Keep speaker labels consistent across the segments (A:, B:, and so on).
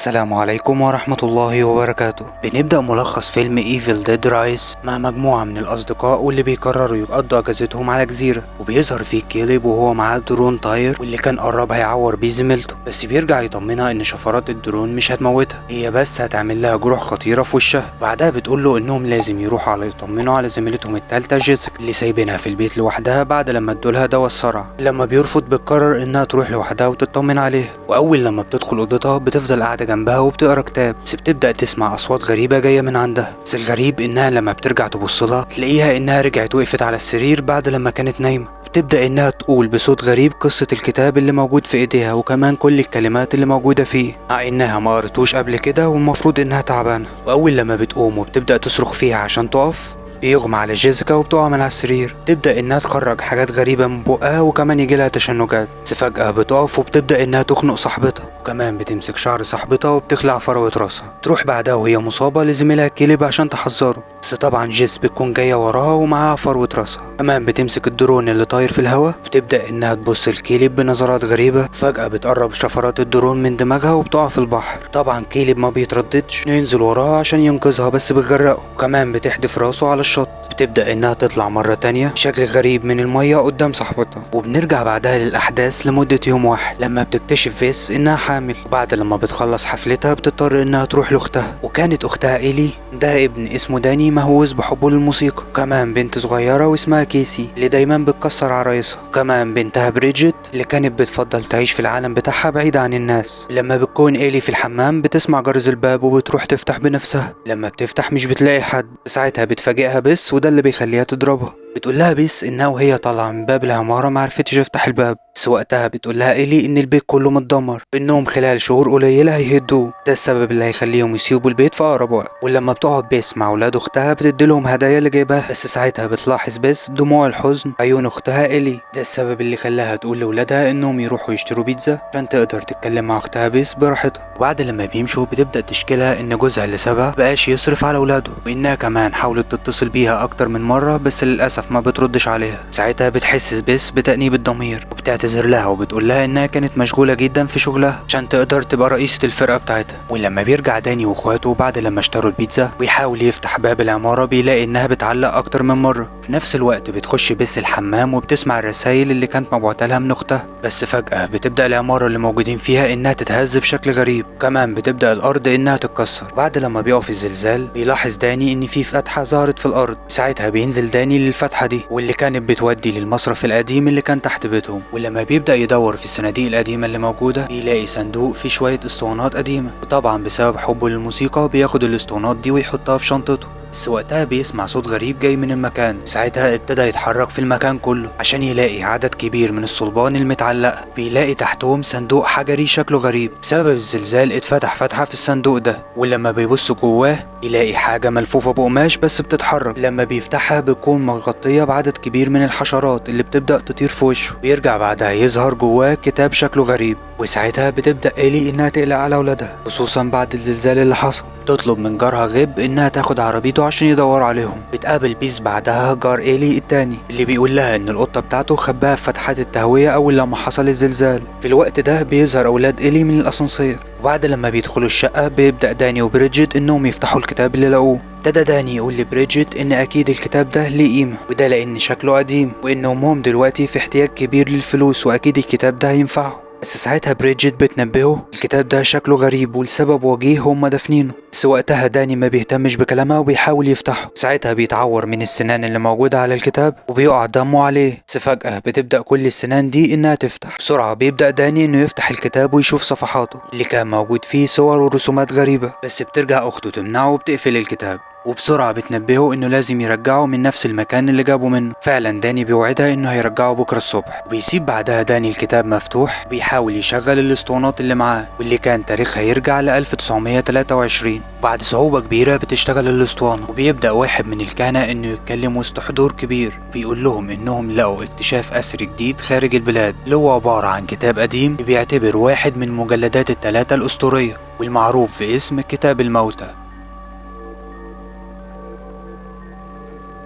A: السلام عليكم ورحمة الله وبركاته. بنبدأ ملخص فيلم ايفل ديد رايس مع مجموعة من الأصدقاء واللي بيقرروا يقضوا أجازتهم على جزيرة، وبيظهر فيه كيليب وهو معاه درون طاير واللي كان قرب هيعور بيه زميلته، بس بيرجع يطمنها إن شفرات الدرون مش هتموتها، هي بس هتعمل لها جروح خطيرة في وشها. بعدها بتقول له إنهم لازم يروحوا على يطمنوا على زميلتهم التالتة جيسيكا اللي سايبينها في البيت لوحدها بعد لما ادولها دوا الصرع. لما بيرفض بتقرر إنها تروح لوحدها وتطمن عليه، وأول لما بتدخل أوضتها بتفضل قاعدة جنبها وبتقرا كتاب، بس بتبدأ تسمع أصوات غريبة جاية من عندها. بس الغريب إنها لما بترجع تبصلها تلاقيها إنها رجعت وقفت على السرير بعد لما كانت نايمة. بتبدأ إنها تقول بصوت غريب قصة الكتاب اللي موجود في إيديها وكمان كل الكلمات اللي موجودة فيه، مع إنها ما قرتوش قبل كده والمفروض إنها تعبانة. وأول لما بتقوم وبتبدأ تصرخ فيها عشان تقف بيغمى على جيسيكا وبتقع من على السرير. تبدأ إنها تخرج حاجات غريبة من بقها وكمان يجيلها تشنجات، بس فجأة بتقف وبتبدأ إنها تخنق صاحبتها، وكمان بتمسك شعر صاحبتها وبتخلع فروة راسها. تروح بعدها وهي مصابة لزميلها كيليب عشان تحذره، بس طبعا جيس بتكون جاية وراها ومعاها فروة راسها. كمان بتمسك الدرون اللي طاير في الهواء، بتبدأ إنها تبص لكيليب بنظرات غريبة. فجأة بتقرب شفرات الدرون من دماغها وبتقع في البحر. طبعا كيليب ما بيترددش إنه ينزل وراها عشان ينقذها بس بتغرقه، وكمان بتحدف راسه على الشط. بتبدأ إنها تطلع مرة تانية بشكل غريب من المية قدام صاحبتها. وبنرجع بعدها للأحداث لمدة يوم واحد لما بتكتشف فيس إنها حامل، وبعد لما بتخلص حفلتها بتضطر إنها تروح لأختها، وكانت أختها إيلي ده ابن اسمه داني مهووس بحبه للموسيقى، وكمان بنت صغيرة واسمها كيسي اللي دايما بتكسر عرايسها، وكمان بنتها بريجيت اللي كانت بتفضل تعيش في العالم بتاعها بعيدة عن الناس. لما بتكون إيلي في الحمام بتسمع جرس الباب وبتروح تفتح بنفسها. لما بتفتح مش بتلاقي حد، ساعتها بتفاجئها بس وده اللي بيخليها تضربها. بتقول لها بيس انها وهي طالعه من باب العماره ما عرفتش تفتح الباب، بس وقتها بتقول لها إيلي ان البيت كله متدمر، انهم خلال شهور قليله هيهدوه، ده السبب اللي هيخليهم يسيبوا البيت في اقرب وقت. ولما بتقعد بيس مع اولاد اختها بتديلهم هدايا اللي جايباها، بس ساعتها بتلاحظ بيس دموع الحزن عيون اختها إيلي، ده السبب اللي خلاها تقول لاولادها انهم يروحوا يشتروا بيتزا عشان تقدر تتكلم مع اختها بيس براحتها. وبعد لما بيمشوا بتبدا تشكيلها ان جوزها اللي سابها بقاش يصرف على اولاده، وانها كمان حاولت تتصل بيها اكتر من مره بس للاسف ما بتردش عليها. ساعتها بتحس بيس بتأنيب الضمير وبتعتذر لها وبتقول لها انها كانت مشغوله جدا في شغلها عشان تقدر تبقى رئيسه الفرقه بتاعتها. ولما بيرجع داني واخواته بعد لما اشتروا البيتزا ويحاول يفتح باب العماره بيلاقي انها بتعلق اكتر من مره. في نفس الوقت بتخش بيس الحمام وبتسمع الرسائل اللي كانت مبعوثه لها من اختها، بس فجاه بتبدا العماره اللي موجودين فيها انها تتهز بشكل غريب، كمان بتبدا الارض انها تتكسر. بعد لما بيقف الزلزال بيلاحظ داني ان في فتحه ظهرت في الارض، ساعتها بينزل داني للفتحه دي واللي كانت بتودي للمصرف القديم اللي كان تحت بيتهم. ولما بيبدأ يدور في الصناديق القديمة اللي موجودة بيلاقي صندوق فيه شوية اسطوانات قديمة، وطبعا بسبب حبه للموسيقى بياخد الاسطوانات دي ويحطها في شنطته. بس وقتها بيسمع صوت غريب جاي من المكان، ساعتها ابتدى يتحرك في المكان كله عشان يلاقي عدد كبير من الصلبان المتعلقة. بيلاقي تحتهم صندوق حجري شكله غريب، بسبب الزلزال اتفتح فتحة في الصندوق ده، ولما بيبص جواه يلاقي حاجة ملفوفة بقماش بس بتتحرك. لما بيفتحها بتكون مغطية بعدد كبير من الحشرات اللي بتبدأ تطير في وشه. بيرجع بعدها يظهر جواه كتاب شكله غريب، وساعتها بتبدأ إيلي إنها تقلق على أولادها خصوصا بعد الزلزال اللي حصل. تطلب من جارها غيب إنها تاخد عربيته عشان يدور عليهم. بتقابل بيس بعدها جار إيلي التاني اللي بيقول لها إن القطة بتاعته خباها في فتحات التهوية أول لما حصل الزلزال. في الوقت ده بيظهر أولاد إيلي من الأسانسير، وبعد لما بيدخلوا الشقة بيبدأ داني وبريجيت إنهم يفتحوا الكتاب اللي لقوه. ابتدى داني يقول لبريجيت إن أكيد الكتاب ده ليه قيمة، وده لأن شكله قديم وإن أمهم دلوقتي في احتياج كبير للفلوس وأكيد الكتاب ده هينفعه. بس ساعتها بريجيت بتنبهه الكتاب ده شكله غريب ولسبب وجيه هم دافنينه، بس وقتها داني ما بيهتمش بكلامها وبيحاول يفتحه. ساعتها بيتعور من السنان اللي موجودة على الكتاب وبيقع دمه عليه، بس فجأة بتبدأ كل السنان دي إنها تفتح. بسرعة بيبدأ داني إنه يفتح الكتاب ويشوف صفحاته اللي كان موجود فيه صور ورسومات غريبة، بس بترجع أخته تمنعه وبتقفل الكتاب، وبسرعة بتنبهه انه لازم يرجعه من نفس المكان اللي جابه منه. فعلا داني بيوعدها انه هيرجعه بكرة الصبح، وبيسيب بعدها داني الكتاب مفتوح بيحاول يشغل الاسطوانات اللي معاه واللي كان تاريخها يرجع ل 1923. بعد صعوبة كبيرة بتشتغل الاسطوانة، وبيبدأ واحد من الكهنة انه يتكلم وسط حضور كبير بيقول لهم انهم لقوا اكتشاف اثري جديد خارج البلاد اللي هو عبارة عن كتاب قديم بيعتبر واحد من مجلدات الثلاثة الاسطورية والمعروف باسم كتاب الموتى.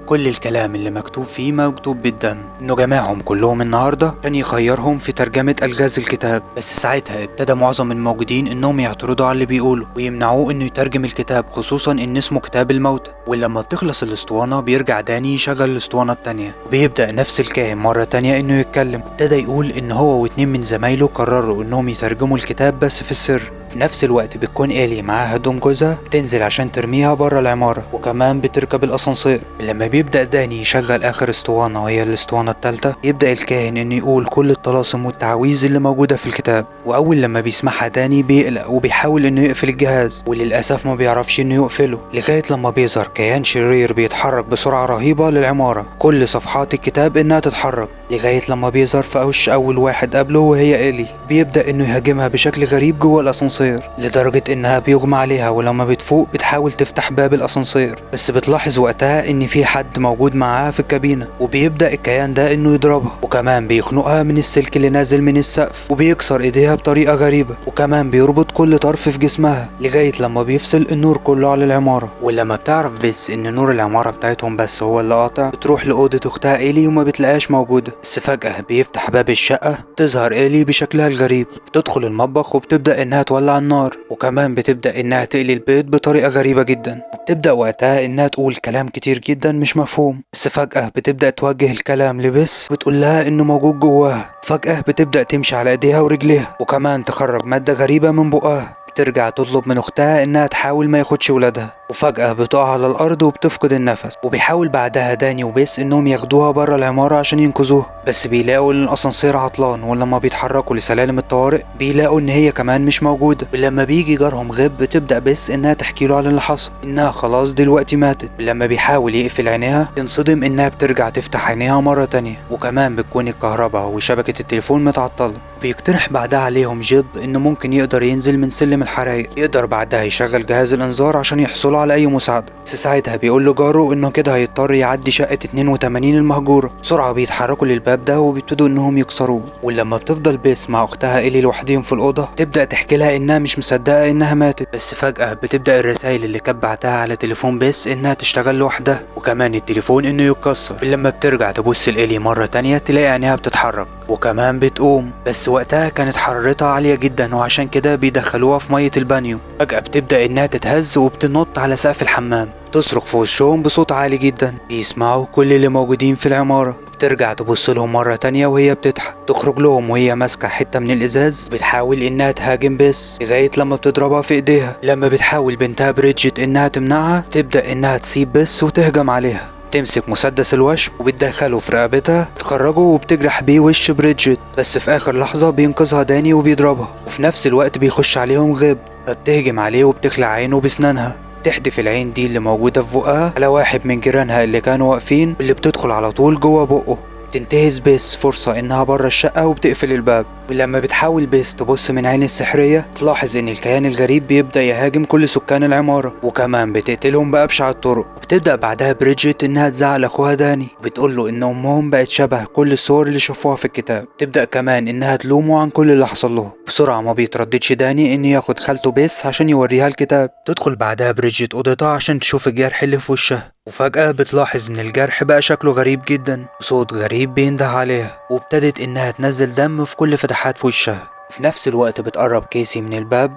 A: كل الكلام اللي مكتوب فيه مكتوب بالدم، انه جمعهم كلهم النهارده عشان يخيرهم في ترجمة الغاز الكتاب. بس ساعتها ابتدى معظم الموجودين انهم يعترضوا على اللي بيقوله ويمنعوه انه يترجم الكتاب، خصوصا ان اسمه كتاب الموتى. ولما بتخلص الاسطوانة بيرجع داني يشغل الاسطوانة التانية، وبيبدأ نفس الكاهن مرة تانية انه يتكلم. ابتدى يقول ان هو واتنين من زمايله قرروا انهم يترجموا الكتاب بس في السر. في نفس الوقت بتكون إيلي معاها هدوم جوزها بتنزل عشان ترميها بره العمارة، وكمان بتركب الأسانسير. لما بيبدأ داني يشغل آخر اسطوانة وهي الاسطوانة التالتة، يبدأ الكاهن إنه يقول كل الطلاسم والتعاويذ اللي موجودة في الكتاب. وأول لما بيسمعها داني بيقلق وبيحاول إنه يقفل الجهاز، وللأسف ما بيعرفش إنه يقفله، لغاية لما بيظهر كيان شرير بيتحرك بسرعة رهيبة للعمارة، كل صفحات الكتاب إنها تتحرك، لغاية لما بيظهر في وش أول واحد قبله وهي إيلي. بيبدأ إنه يهاجمها بشكل غريب جوه الأسانسير، لدرجة إنها بيغمى عليها، ولما بتفوق بتحاول تفتح باب الأسانسير، بس بتلاحظ وقتها إن في حد موجود معاها في الكابينة. وبيبدأ الكيان ده إنه يضربها، وكمان بيخنقها من السلك اللي نازل من السقف، وبيكسر إيديها بطريقة غريبة، وكمان بيربط كل طرف في جسمها لغاية لما بيفصل النور كله على العمارة. ولما بتعرف بس إن نور العمارة بتاعتهم بس هو اللي قاطع، بتروح لأوضة أختها إيلي وما بتلاقيهاش موجودة. بس فجأة بيفتح باب الشقة، تظهر إيلي بشكلها الغريب، بتدخل المطبخ وبتبدأ إنها تولع النار، وكمان بتبدأ إنها تقلي البيض بطريقة غريبة جدا. وبتبدأ وقتها إنها تقول كلام كتير جدا مش مفهوم. بس فجأة بتبدأ توجه الكلام لبس وتقول لها إنه موجود جواها. فجأة بتبدأ تمشي على إيديها ورجليها، وكمان تخرج مادة غريبة من بقها. بترجع تطلب من اختها انها تحاول ما ياخدش ولادها، وفجأة بتقع على الارض وبتفقد النفس. وبيحاول بعدها داني وبيس انهم ياخدوها بره العمارة عشان ينقذوها، بس بيلاقوا ان الاسانسير عطلان، ولما بيتحركوا لسلالم الطوارئ بيلاقوا ان هي كمان مش موجودة. ولما بيجي جارهم غيب بتبدأ بيس انها تحكي له على اللي حصل، انها خلاص دلوقتي ماتت. ولما بيحاول يقفل عينيها بينصدم انها بترجع تفتح عينيها مرة تانية، وكمان بتكون الكهرباء وشبكة التليفون متعطلة. بيقترح بعدها عليهم جيب انه ممكن يقدر ينزل من سلم الحرايق، يقدر بعدها يشغل جهاز الانذار عشان يحصلوا على اي مساعده. بس ساعتها بيقول له جاره انه كده هيضطر يعدي شقه 82 المهجوره. بسرعه بيتحركوا للباب ده وبيبتدوا انهم يكسروه. ولما بتفضل بيس مع اختها إيلي لوحدهم في الاوضه، تبدا تحكي لها انها مش مصدقه انها ماتت. بس فجاه بتبدا الرسائل اللي كانت بعتها على تليفون بيس انها تشتغل لوحدها، وكمان التليفون انه يتكسر. لما بترجع تبص لإيلي مره تانية تلاقي عينيها بتتحرك وكمان بتقوم، بس وقتها كانت حرارتها عالية جدا وعشان كده بيدخلوها في مية البانيو. فجأة بتبدأ انها تتهز وبتنط على سقف الحمام، تصرخ في وشهم بصوت عالي جدا بيسمعوا كل اللي موجودين في العمارة. بترجع تبص لهم مرة تانية وهي بتضحك، تخرج لهم وهي ماسكة حتة من الإزاز بتحاول إنها تهاجم بيس، لغاية لما بتضربها في إيديها. لما بتحاول بنتها بريدجيت إنها تمنعها تبدأ إنها تسيب بيس وتهجم عليها، تمسك مسدس الوشم وبتدخله في رقبتها، تخرجه وبتجرح بيه وش بريدجيت. بس في آخر لحظة بينقذها داني وبيضربها، وفي نفس الوقت بيخش عليهم غيب، فبتهجم عليه وبتخلع عينه بسنانها، تحدف العين دي اللي موجودة في بقها على واحد من جيرانها اللي كانوا واقفين، واللي بتدخل على طول جوه بقه. تنتهز بيس فرصة انها بره الشقة وبتقفل الباب. ولما بتحاول بيس تبص من عين السحرية تلاحظ ان الكيان الغريب بيبدأ يهاجم كل سكان العمارة، وكمان بتقتلهم بأبشع الطرق. وبتبدأ بعدها بريدجيت انها تزعل اخوها داني، وبتقول له ان امهم بقت شبه كل الصور اللي شافوها في الكتاب. تبدأ كمان انها تلومه عن كل اللي حصل له. بسرعة ما بيترددش داني ان ياخد خالته بيس عشان يوريها الكتاب. تدخل بعدها بريدجيت اوضتها عشان تشوف الجرح اللي في وشها، وفجأة بتلاحظ ان الجرح بقى شكله غريب جدا، وصوت غريب بينده عليها، وابتدت انها تنزل دم في كل فتحات في وشها. في نفس الوقت بتقرب كيسي من الباب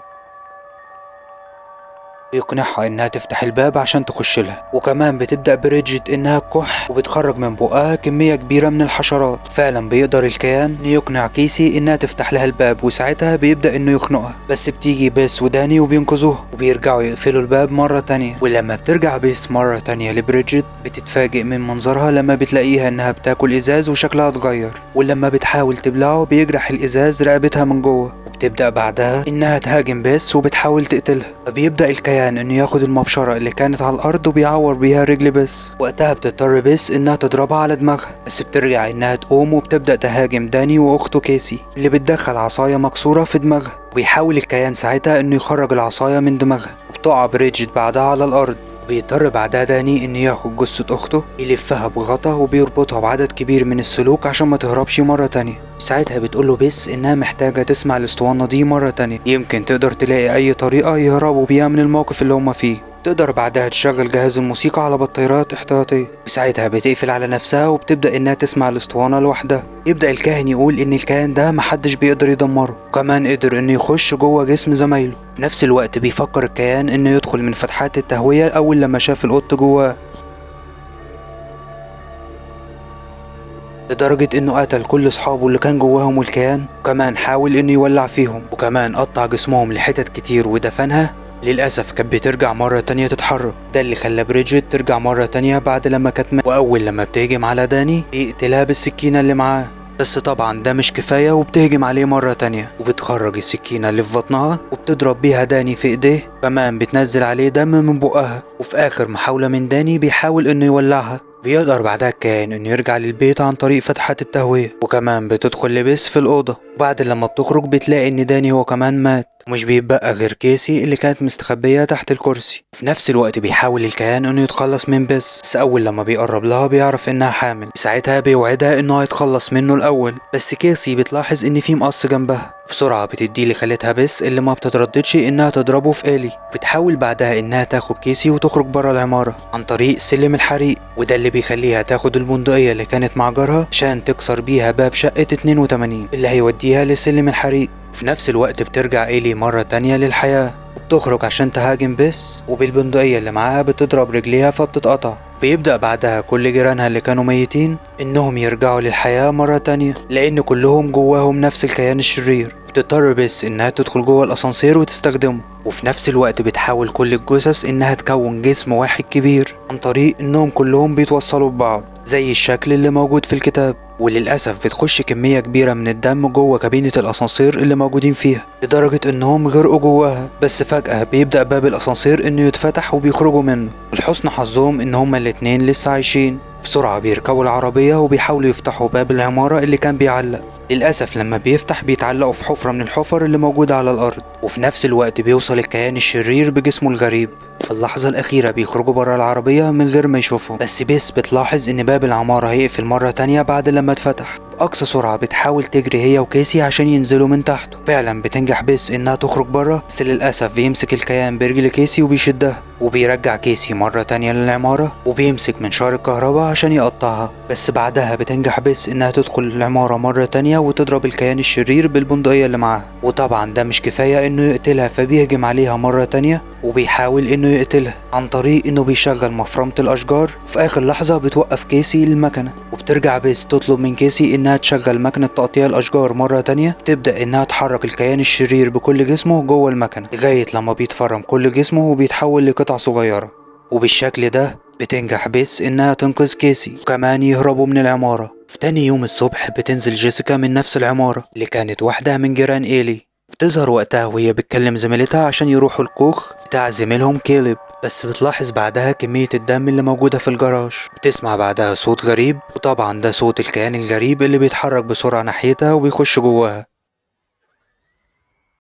A: بيقنعها انها تفتح الباب عشان تخش لها، وكمان بتبدأ بريدجيت انها تكح وبتخرج من بقها كمية كبيرة من الحشرات. فعلا بيقدر الكيان انه يقنع كيسي انها تفتح لها الباب، وساعتها بيبدأ انه يخنقها. بس بتيجي بيس وداني وبينقذوها وبيرجعوا يقفلوا الباب مرة تانية. ولما بترجع بيس مرة تانية لبريدجيت بتتفاجئ من منظرها لما بتلاقيها انها بتاكل ازاز وشكلها اتغير، ولما بتحاول تبلعه بيجرح الازاز رقبتها من جوه. وبتبدأ بعدها انها تهاجم بيس وبتحاول تقتلها، فبيبدأ الكيان انه ياخد المبشرة اللي كانت على الارض وبيعور بيها رجل بيس. وقتها بتضطر بيس انها تضربها على دماغها، بس بترجع انها تقوم وبتبدأ تهاجم داني واخته كيسي اللي بتدخل عصاية مكسورة في دماغها. ويحاول الكيان ساعتها انه يخرج العصاية من دماغها، وبتقع بريدجيت بعدها على الارض. بيضطر بعدها داني انه ياخد جثة اخته يلفها بغطا وبيربطها بعدد كبير من السلوك عشان ما تهربش مرة تانية. ساعتها بتقوله بيس انها محتاجة تسمع الاسطوانة دي مرة تانية، يمكن تقدر تلاقي اي طريقة يهربوا بيها من الموقف اللي هما فيه. تقدر بعدها تشغل جهاز الموسيقى على بطاريات احتياطية، وساعتها بتقفل على نفسها وبتبدأ إنها تسمع الأسطوانة لوحدها. يبدأ الكاهن يقول إن الكيان ده محدش بيقدر يدمره، وكمان قدر إنه يخش جوه جسم زمايله. في نفس الوقت بيفكر الكيان إنه يدخل من فتحات التهوية أول لما شاف القط جواه، لدرجة إنه قتل كل أصحابه اللي كان جواهم والكيان، وكمان حاول إنه يولع فيهم، وكمان قطع جسمهم لحتت كتير ودفنها. للأسف كانت بترجع مرة تانية تتحرك، ده اللي خلى بريدجيت ترجع مرة تانية بعد لما كانت وأول لما بتهجم على داني بيقتلها بالسكينة اللي معاه. بس طبعا ده مش كفاية، وبتهجم عليه مرة تانية وبتخرج السكينة اللي في بطنها وبتضرب بيها داني في ايديه، كمان بتنزل عليه دم من بقها. وفي آخر محاولة من داني بيحاول إنه يولعها. بيقدر بعدها الكائن إنه يرجع للبيت عن طريق فتحات التهوية، وكمان بتدخل لبس في الأوضة. وبعد لما بتخرج بتلاقي إن داني هو كمان مات، ومش بيبقى غير كيسي اللي كانت مستخبية تحت الكرسي. في نفس الوقت بيحاول الكيان إنه يتخلص من بس أول لما بيقرب لها بيعرف إنها حامل. ساعتها بيوعدها إنه هيتخلص منه الأول، بس كيسي بتلاحظ إن في مقص جنبها. بسرعة بتدي لخالتها بس اللي ما بتترددش إنها تضربه في إيلي. بتحاول بعدها إنها تاخد كيسي وتخرج برا العمارة عن طريق سلم الحريق، وده اللي بيخليها تاخد البندقية اللي كانت مع جارها عشان تكسر بيها باب شقة 82 اللي هيوديها لسلم الحريق. في نفس الوقت بترجع إيلي مرة تانية للحياة، وبتخرج عشان تهاجم بس، وبالبندقية اللي معاها بتضرب رجليها فبتتقطع. بيبدأ بعدها كل جيرانها اللي كانوا ميتين إنهم يرجعوا للحياة مرة تانية، لأن كلهم جواهم نفس الكيان الشرير. بتضطر بس إنها تدخل جوه الأسانسير وتستخدمه، وفي نفس الوقت بتحاول كل الجثث إنها تكون جسم واحد كبير عن طريق إنهم كلهم بيتوصلوا ببعض زي الشكل اللي موجود في الكتاب. وللأسف بتخش كمية كبيرة من الدم جوه كابينة الأسانسير اللي موجودين فيها، لدرجة إنهم غرقوا جواها. بس فجأة بيبدأ باب الأسانسير إنه يتفتح وبيخرجوا منه، ولحسن حظهم إن هما الاتنين لسه عايشين. بسرعة بيركبوا العربية وبيحاولوا يفتحوا باب العمارة اللي كان بيعلق. للأسف لما بيفتح بيتعلقوا في حفرة من الحفر اللي موجودة على الأرض، وفي نفس الوقت بيوصل الكيان الشرير بجسمه الغريب. في اللحظة الأخيرة بيخرجوا برا العربية من غير ما يشوفهم، بس بيس بتلاحظ إن باب العمارة هيقفل مرة تانية بعد لما اتفتح. بأقصى سرعة بتحاول تجري هي وكيسي عشان ينزلوا من تحته. فعلا بتنجح بيس إنها تخرج برا، بس للأسف بيمسك الكيان برجل كيسي وبيشدها، وبيرجع كيسي مرة تانية للعمارة وبيمسك منشار الكهرباء عشان يقطعها. بس بعدها بتنجح بيس إنها تدخل العمارة مرة تانية وتضرب الكيان الشرير بالبندقية اللي معاها. وطبعا ده مش كفاية إنه يقتلها، فبيهجم عليها مرة تانية وبيحاول إنه يقتلها عن طريق إنه بيشغل مفرمة الأشجار. في آخر لحظة بتوقف كيسي المكنة، وبترجع بيس تطلب من كيسي إنها تشغل مكنة تقطيع الأشجار مرة تانية. تبدأ إنها تحرك الكيان الشرير بكل جسمه جوه المكنة لغاية لما بيتفرم كل جسمه وبيتحول لقطع صغيرة. وبالشكل ده بتنجح بيس إنها تنقذ كيسي وكمان يهربوا من العمارة. في تاني يوم الصبح بتنزل جيسيكا من نفس العمارة اللي كانت واحدة من جيران إيلي. بتظهر وقتها وهي بتكلم زميلتها عشان يروحوا الكوخ بتاع زميلهم كيليب، بس بتلاحظ بعدها كمية الدم اللي موجودة في الجراج. بتسمع بعدها صوت غريب، وطبعا ده صوت الكيان الغريب اللي بيتحرك بسرعة ناحيتها وبيخش جواها.